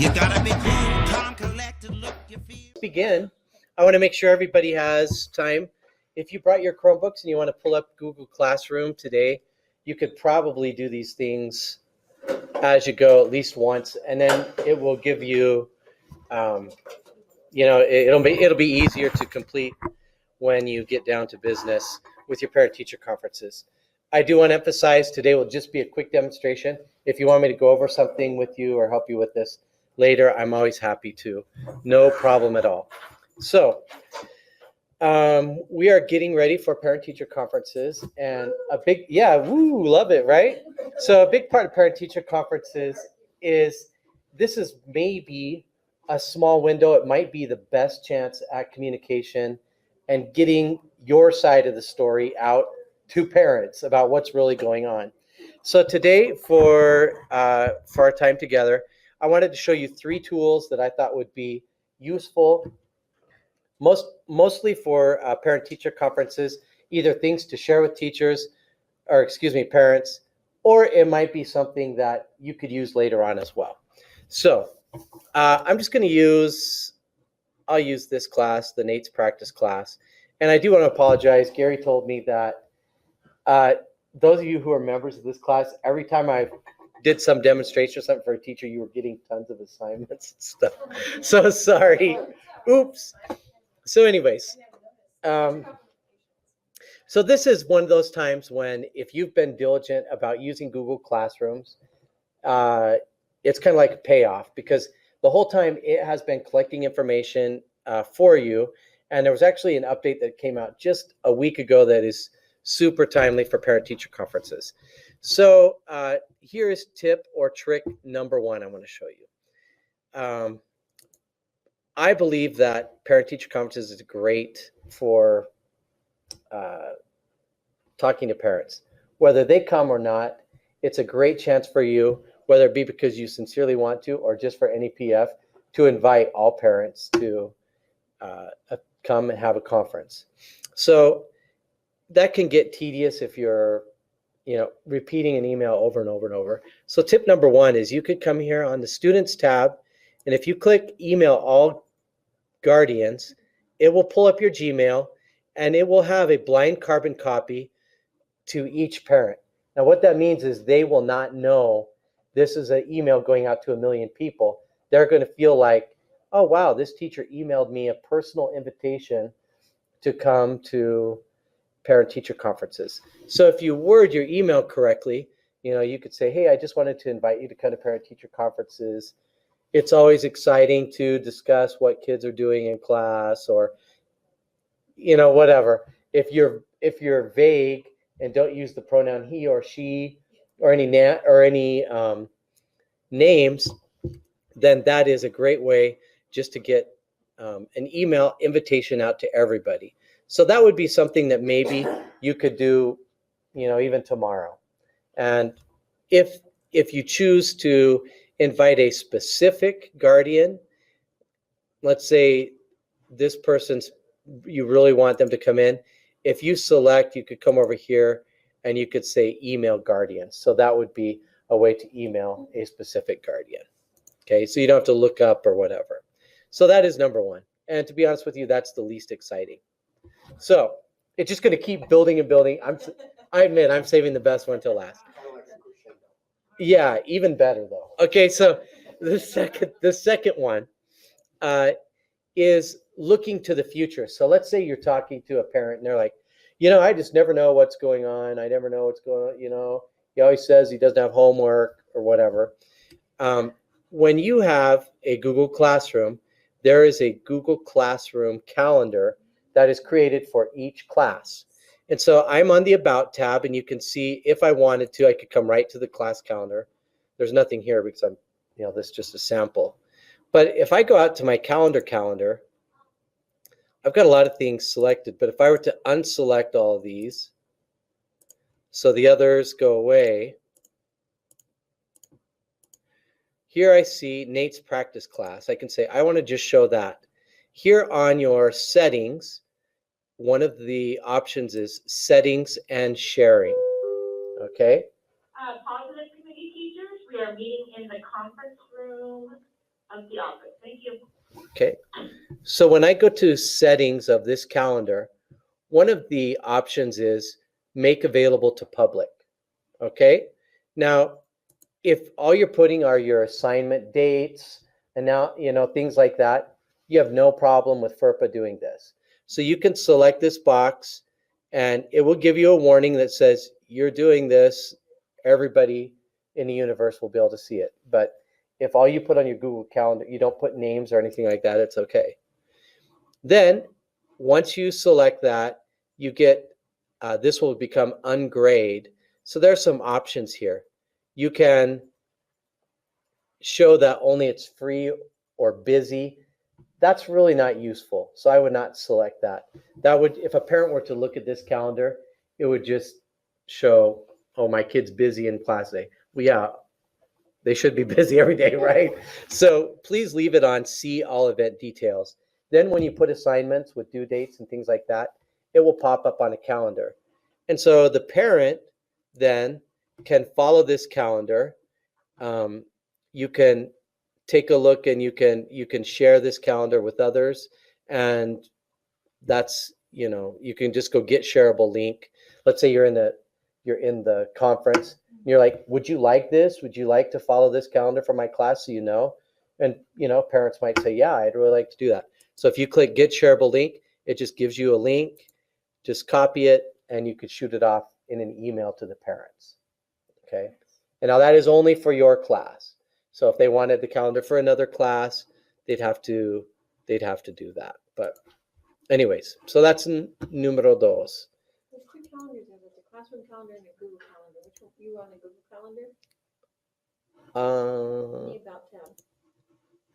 You gotta be cool, calm, collected, look, you feel. Begin. I want to make sure everybody has time. If you brought your Chromebooks and you want to pull up Google Classroom today, you could probably do these things as you go at least once, and then it will give you, it'll be easier to complete when you get down to business with your parent-teacher conferences. I do want to emphasize today will just be a quick demonstration. If you want me to go over something with you or help you with this later, I'm always happy to. No problem at all. So we are getting ready for parent-teacher conferences, and love it, right? So a big part of parent-teacher conferences is this is maybe a small window. It might be the best chance at communication and getting your side of the story out to parents about what's really going on. So today, for our time together, I wanted to show you 3 tools that I thought would be useful, mostly for parent-teacher conferences, either things to share with teachers, or parents, or it might be something that you could use later on as well. So I'm just going to I'll use this class, the Nate's practice class. And I do want to apologize. Gary told me that those of you who are members of this class, every time I did some demonstration or something for a teacher, you were getting tons of assignments and stuff. So sorry. Oops. So anyways, so this is one of those times when if you've been diligent about using Google Classrooms, it's kind of like a payoff, because the whole time it has been collecting information for you. And there was actually an update that came out just a week ago that is super timely for parent-teacher conferences. So here is tip or trick number 1 I want to show you. I believe that parent-teacher conferences is great for talking to parents. Whether they come or not, it's a great chance for you, whether it be because you sincerely want to or just for NEPF, to invite all parents to come and have a conference. So that can get tedious if you're repeating an email over and over and over. So tip number 1 is you could come here on the Students tab, and if you click Email All Guardians, it will pull up your Gmail, and it will have a blind carbon copy to each parent. Now, what that means is they will not know this is an email going out to 1 million people. They're going to feel like, oh, wow, this teacher emailed me a personal invitation to come to parent-teacher conferences. So if you word your email correctly, you could say, hey, I just wanted to invite you to come to parent-teacher conferences. It's always exciting to discuss what kids are doing in class, or whatever. If you're vague and don't use the pronoun he or she or any names, then that is a great way just to get an email invitation out to everybody. So that would be something that maybe you could do, even tomorrow. And if you choose to invite a specific guardian, let's say this you really want them to come in, if you select, you could come over here and you could say email guardian. So that would be a way to email a specific guardian. Okay, so you don't have to look up or whatever. So that is number 1. And to be honest with you, that's the least exciting. So it's just going to keep building and building. I admit I'm saving the best one till last. Yeah, even better though. Okay, so the second one is looking to the future. So let's say you're talking to a parent and they're like, I just never know what's going on. I never know what's going on. He always says he doesn't have homework or whatever. When you have a Google Classroom, there is a Google Classroom calendar that is created for each class. And so I'm on the About tab, and you can see if I wanted to, I could come right to the class calendar. There's nothing here because this is just a sample. But if I go out to my calendar, I've got a lot of things selected. But if I were to unselect all of these, so the others go away, here I see Nate's practice class. I can say, I want to just show that. Here on your settings, one of the options is settings and sharing. Okay? Positive committee teachers, we are meeting in the conference room I'm the office. Thank you. Okay. So when I go to settings of this calendar, one of the options is make available to public. Okay. Now, if all you're putting are your assignment dates and now, things like that, you have no problem with FERPA doing this. So you can select this box and it will give you a warning that says you're doing this. Everybody in the universe will be able to see it. But if all you put on your Google Calendar, you don't put names or anything like that, it's okay. Then once you select that, you get, this will become ungrade. So there's some options here. You can show that only it's free or busy. That's really not useful. So I would not select that. That would, if a parent were to look at this calendar, it would just show, oh, my kid's busy in class day. Well, yeah, they should be busy every day, right? So please leave it on see all event details. Then when you put assignments with due dates and things like that, it will pop up on a calendar. And so the parent then can follow this calendar. You can take a look and you can share this calendar with others, and that's, you can just go get shareable link. Let's say you're in the conference and you're like, would you like this? Would you like to follow this calendar for my class so you know? And parents might say, yeah, I'd really like to do that. So if you click get shareable link, it just gives you a link. Just copy it and you could shoot it off in an email to the parents. Okay. And now that is only for your class. So if they wanted the calendar for another class, they'd have to do that. But anyways, so that's numero dos. There's two calendars. There's a classroom calendar and a Google calendar. Which one you on the Google calendar? The About tab.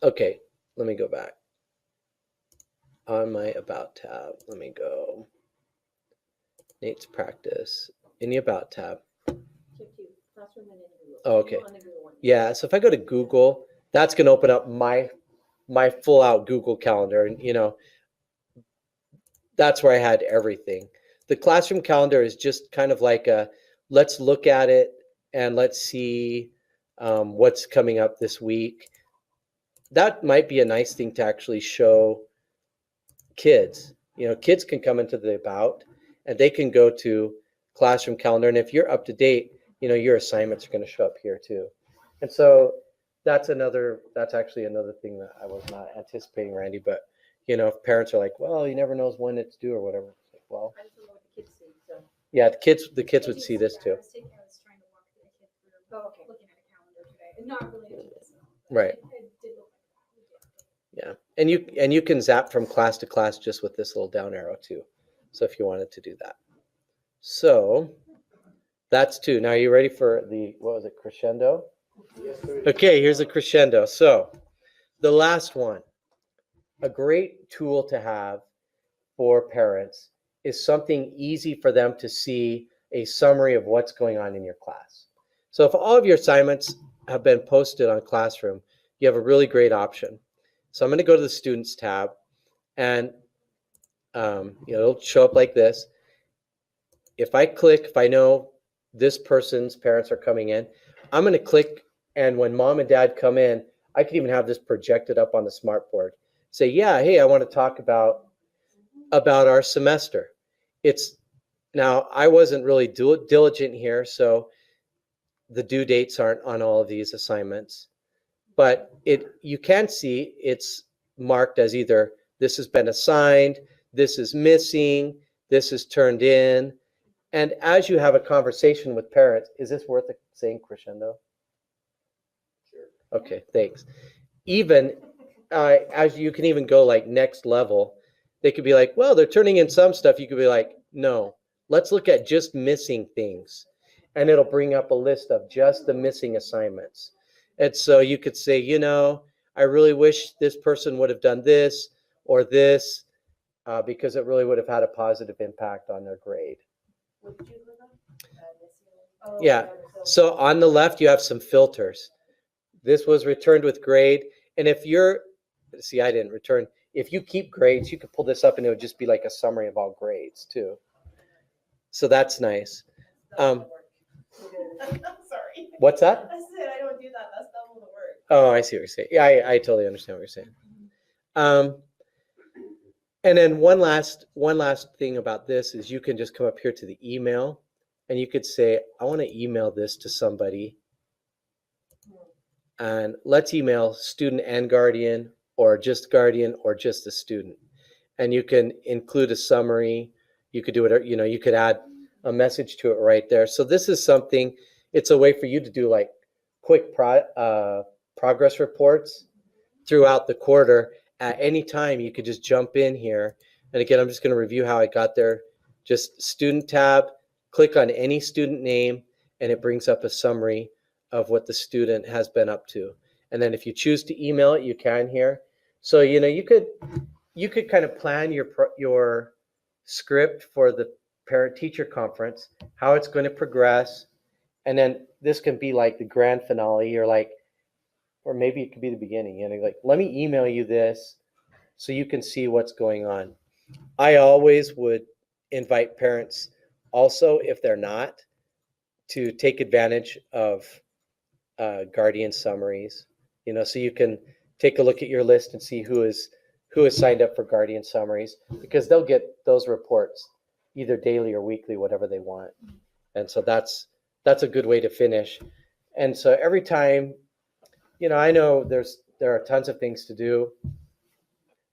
Okay, let me go back. On my About tab, let me go. Nate's practice in the About tab. Classroom and in Google. Oh, okay. On the Google one. Yeah, so if I go to Google, that's going to open up my full out Google calendar, and that's where I had everything. The classroom calendar is just kind of like a, let's look at it and let's see what's coming up this week. That might be a nice thing to actually show kids. Kids can come into the About and they can go to classroom calendar. And if you're up to date, your assignments are going to show up here too. And so that's actually another thing that I was not anticipating, Randy. But, if parents are like, well, you never knows when it's due or whatever. It's like, well, I just don't know what the kids see. So. Yeah, the kids would see this too. I was trying to walk the kid through looking at a calendar today, and not related to this at all. Right. It did look like that. Yeah, and you can zap from class to class just with this little down arrow too. So if you wanted to do that. So that's two. Now are you ready for what was it, crescendo? Yes, sir. Okay, here's a crescendo. So the last one, a great tool to have for parents is something easy for them to see a summary of what's going on in your class. So if all of your assignments have been posted on Classroom, you have a really great option. So I'm going to go to the Students tab, and it'll show up like this. If I know this person's parents are coming in, I'm going to click, and when mom and dad come in, I can even have this projected up on the smart board. Say, yeah, hey, I want to talk about our semester. Now I wasn't really diligent here, so the due dates aren't on all of these assignments, but you can see it's marked as either this has been assigned, this is missing, this is turned in. And as you have a conversation with parents, is this worth saying crescendo? Sure. Okay, thanks. Even as you can even go like next level, they could be like, well, they're turning in some stuff. You could be like, no, let's look at just missing things. And it'll bring up a list of just the missing assignments. And so you could say, I really wish this person would have done this or this because it really would have had a positive impact on their grade. Yeah. So on the left, you have some filters. This was returned with grade. And if I didn't return. If you keep grades, you could pull this up and it would just be like a summary of all grades too. So that's nice. Sorry. What's that? I said I don't do that. That's double the work. Oh, I see what you're saying. Yeah, I totally understand what you're saying. And then one last thing about this is you can just come up here to the email and you could say, I want to email this to somebody. And let's email student and guardian or just a student. And you can include a summary. You could do it, you could add a message to it right there. So this is something, it's a way for you to do like quick progress reports throughout the quarter. At any time, you could just jump in here. And again, I'm just going to review how I got there. Just student tab, click on any student name, and it brings up a summary of what the student has been up to. And then if you choose to email it, you can here. So, you could kind of plan your script for the parent-teacher conference, how it's going to progress. And then this can be like the grand finale, or maybe it could be the beginning, like, let me email you this so you can see what's going on. I always would invite parents also, if they're not, to take advantage of guardian summaries, so you can take a look at your list and see who has signed up for guardian summaries, because they'll get those reports either daily or weekly, whatever they want. And so that's a good way to finish. And so every time, I know there are tons of things to do,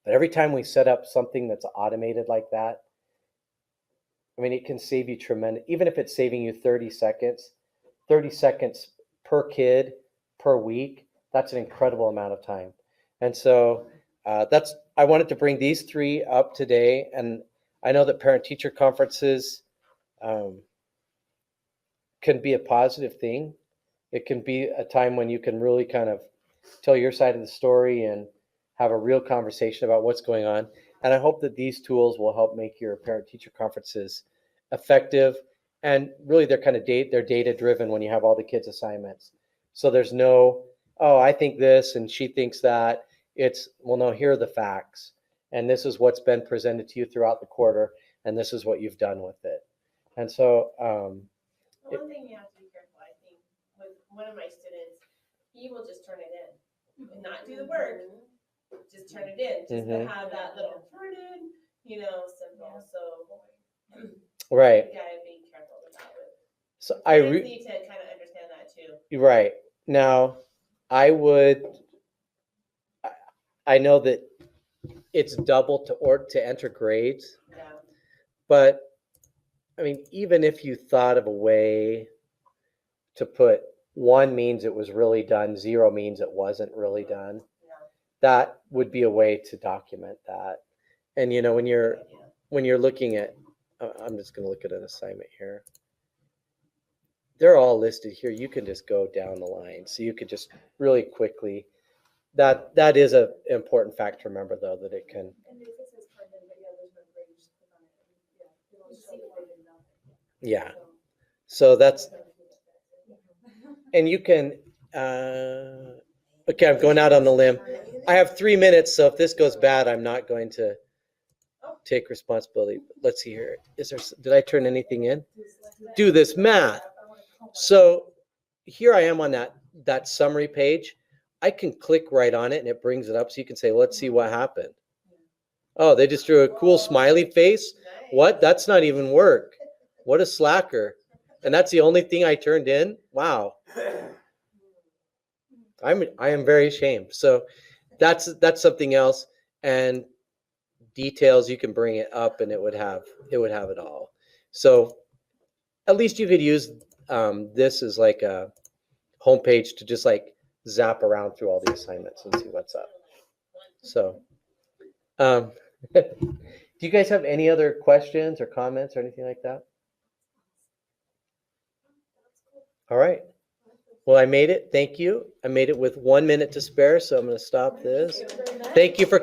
but every time we set up something that's automated like that, I mean, it can save you tremendous, even if it's saving you 30 seconds per kid per week, that's an incredible amount of time. And so I wanted to bring these three up today. And I know that parent-teacher conferences can be a positive thing. It can be a time when you can really kind of tell your side of the story and have a real conversation about what's going on. And I hope that these tools will help make your parent-teacher conferences effective. And really, they're kind of they're data-driven when you have all the kids' assignments. So there's no, oh, I think this and she thinks that. It's, well, no, here are the facts. And this is what's been presented to you throughout the quarter. And this is what you've done with it. And so one thing you have to be careful, I think, with one of my students, he will just turn it in and not do the work, just turn it in, just to have that little turn in, symbol. So right. you gotta be careful with that. So Parents need to kind of understand that too. Right. Now, I know that it's double to enter grades. Yeah. But I mean, even if you thought of a way to put 1 means it was really done, 0 means it wasn't really done, that would be a way to document that. And when you're looking at, I'm just going to look at an assignment here. They're all listed here. You can just go down the line. So you could just really quickly, that is an important fact to remember, though, that it can. Yeah. So that's, and you can, okay, I'm going out on the limb. I have 3 minutes, so if this goes bad, I'm not going to take responsibility. Let's see here. Did I turn anything in? Do this math. So here I am on that summary page. I can click right on it and it brings it up, so you can say, let's see what happened. Oh, they just drew a cool smiley face. What? That's not even work. What a slacker. And that's the only thing I turned in? Wow. I am very ashamed. So that's something else. And details, you can bring it up and it would have it all. So at least you could use this as like a homepage to just like zap around through all the assignments and see what's up. So do you guys have any other questions or comments or anything like that? All right. Well, I made it. Thank you. I made it with 1 minute to spare, so I'm going to stop this. Thank you for